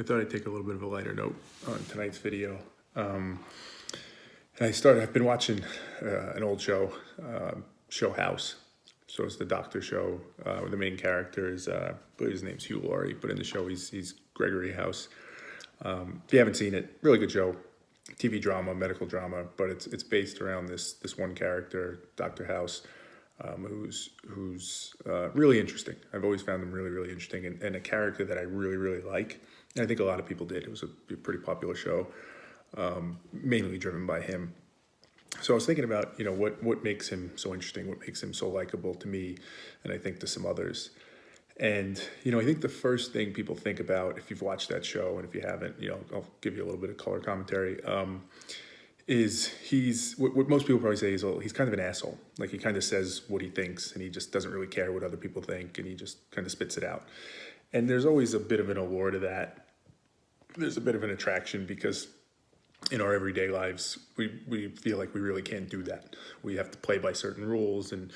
I thought I'd take a little bit of a lighter note on tonight's video. I've been watching an old show, Show House. So it's the doctor show where the main character is, I believe his name's Hugh Laurie, but in the show he's Gregory House. If you haven't seen it, really good show, TV drama, medical drama, but it's based around this one character, Dr. House, who's really interesting. I've always found him really, really interesting and a character that I really, really like. And I think a lot of people did. It was a pretty popular show, mainly driven by him. So I was thinking about, what makes him so interesting, what makes him so likable to me, and I think to some others. And, I think the first thing people think about, if you've watched that show, and if you haven't, I'll give you a little bit of color commentary, is what most people probably say is, he's kind of an asshole. Like, he kind of says what he thinks, and he just doesn't really care what other people think, and he just kind of spits it out. And there's always a bit of an allure to that. There's a bit of an attraction because in our everyday lives, we feel like we really can't do that. We have to play by certain rules, and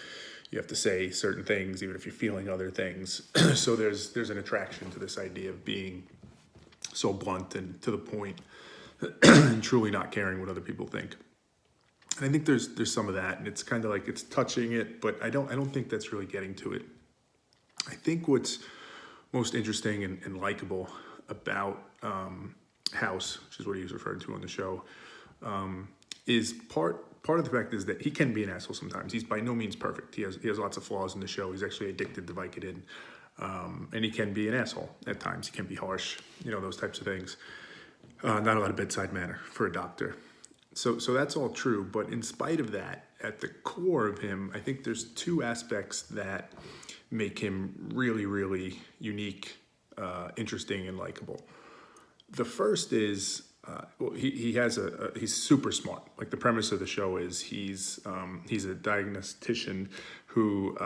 you have to say certain things, even if you're feeling other things. So there's an attraction to this idea of being so blunt and to the point, and truly not caring what other people think. And I think there's some of that, and it's kind of like it's touching it, but I don't think that's really getting to it. I think what's most interesting and likable about House, which is what he was referred to on the show, is part of the fact is that he can be an asshole sometimes. He's by no means perfect. He has lots of flaws in the show. He's actually addicted to Vicodin, and he can be an asshole at times. He can be harsh, those types of things. Not a lot of bedside manner for a doctor. So that's all true. But in spite of that, at the core of him, I think there's two aspects that make him really, really unique, interesting, and likable. The first is he's super smart. Like, the premise of the show is he's a diagnostician who,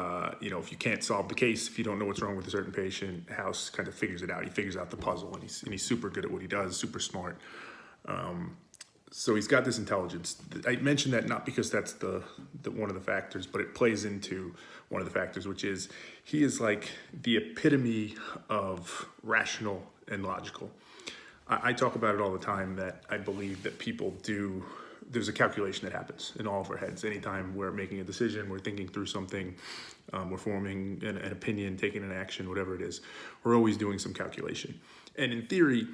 if you can't solve the case, if you don't know what's wrong with a certain patient, House kind of figures it out. He figures out the puzzle, and he's super good at what he does, super smart. So he's got this intelligence. I mentioned that not because that's the one of the factors, but it plays into one of the factors, which is he is like the epitome of rational and logical. I talk about it all the time that I believe that there's a calculation that happens in all of our heads. Anytime we're making a decision, we're thinking through something, we're forming an opinion, taking an action, whatever it is, we're always doing some calculation. And in theory,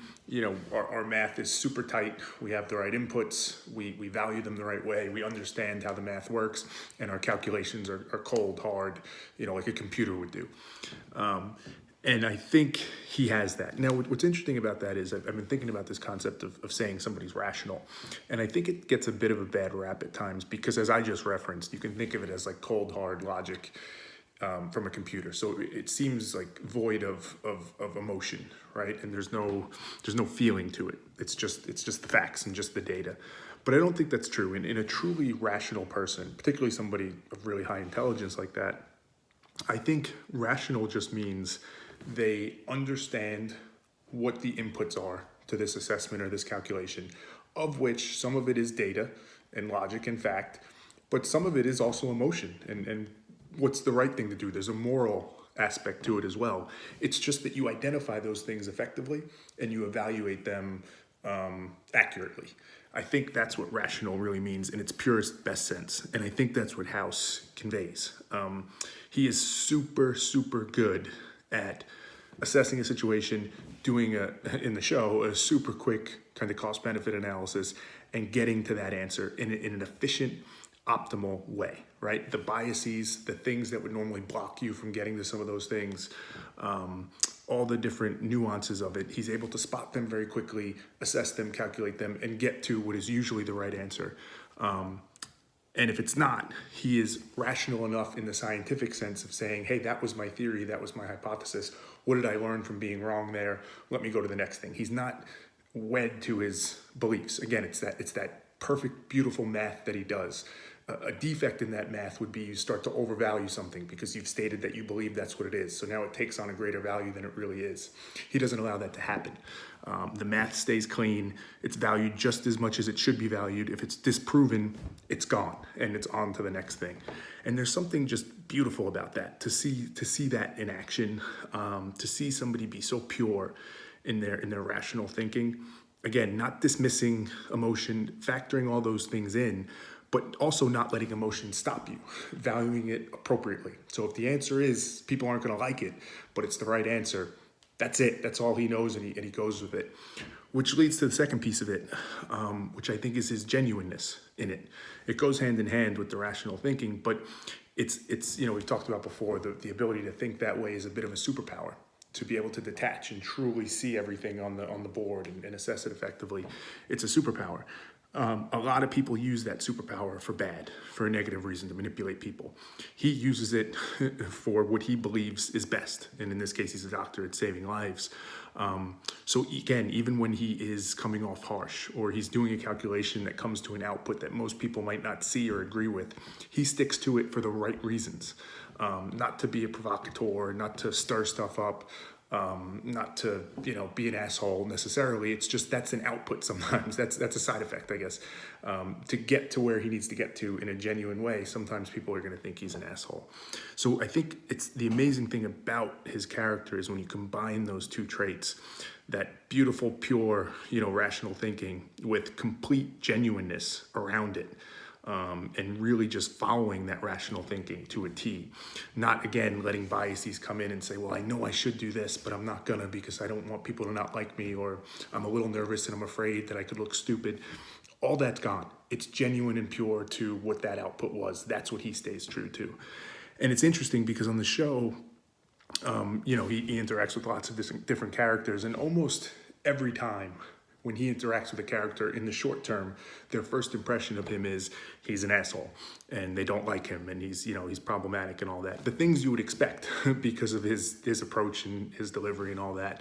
our math is super tight. We have the right inputs. We value them the right way. We understand how the math works, and our calculations are cold, hard, like a computer would do. And I think he has that. Now, what's interesting about that is I've been thinking about this concept of saying somebody's rational. And I think it gets a bit of a bad rap at times because, as I just referenced, you can think of it as like cold, hard logic from a computer. So it seems like void of emotion, right? And there's no feeling to it. It's just the facts and just the data. But I don't think that's true. In a truly rational person, particularly somebody of really high intelligence like that, I think rational just means they understand what the inputs are to this assessment or this calculation, of which some of it is data and logic and fact, but some of it is also emotion and what's the right thing to do. There's a moral aspect to it as well. It's just that you identify those things effectively and you evaluate them accurately. I think that's what rational really means in its purest, best sense. And I think that's what House conveys. He is super, super good at assessing a situation, doing in the show, a super quick kind of cost-benefit analysis, and getting to that answer in an efficient, optimal way, right? The biases, the things that would normally block you from getting to some of those things, all the different nuances of it, he's able to spot them very quickly, assess them, calculate them, and get to what is usually the right answer. And if it's not, he is rational enough in the scientific sense of saying, hey, that was my theory, that was my hypothesis. What did I learn from being wrong there? Let me go to the next thing. He's not wed to his beliefs. Again, it's that perfect, beautiful math that he does. A defect in that math would be you start to overvalue something because you've stated that you believe that's what it is. So now it takes on a greater value than it really is. He doesn't allow that to happen. The math stays clean. It's valued just as much as it should be valued. If it's disproven, it's gone and it's on to the next thing. And there's something just beautiful about that, to see that in action, to see somebody be so pure in their rational thinking. Again, not dismissing emotion, factoring all those things in, but also not letting emotion stop you, valuing it appropriately. So if the answer is people aren't going to like it, but it's the right answer, that's it. That's all he knows, and he goes with it. Which leads to the second piece of it, which I think is his genuineness in it. It goes hand in hand with the rational thinking, but it's we've talked about before, the ability to think that way is a bit of a superpower. To be able to detach and truly see everything on the board and assess it effectively, it's a superpower. A lot of people use that superpower for a negative reason, to manipulate people. He uses it for what he believes is best. And in this case, he's a doctor at saving lives. So again, even when he is coming off harsh, or he's doing a calculation that comes to an output that most people might not see or agree with, he sticks to it for the right reasons. Not to be a provocateur, not to stir stuff up, not to be an asshole necessarily. It's just that's an output sometimes. That's a side effect, I guess. To get to where he needs to get to in a genuine way, sometimes people are going to think he's an asshole. So I think it's the amazing thing about his character is when you combine those two traits, that beautiful, pure, rational thinking with complete genuineness around it. And really just following that rational thinking to a T. Not, again, letting biases come in and say, well, I know I should do this, but I'm not gonna because I don't want people to not like me, or I'm a little nervous and I'm afraid that I could look stupid. All that's gone. It's genuine and pure to what that output was. That's what he stays true to. And it's interesting because on the show, he interacts with lots of different characters, and almost every time when he interacts with a character in the short term, their first impression of him is he's an asshole and they don't like him and he's problematic and all that. The things you would expect because of his approach and his delivery and all that.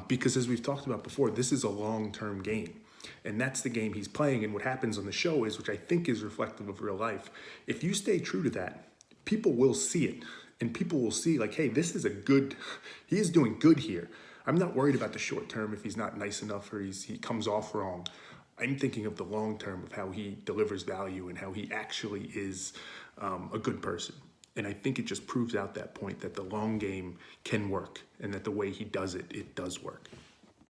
Because as we've talked about before, this is a long-term game. And that's the game he's playing. And what happens on the show is, which I think is reflective of real life, if you stay true to that, people will see it. And people will see like, hey, he is doing good here. I'm not worried about the short term if he's not nice enough or he comes off wrong. I'm thinking of the long term of how he delivers value and how he actually is a good person. And I think it just proves out that point that the long game can work and that the way he does it, it does work.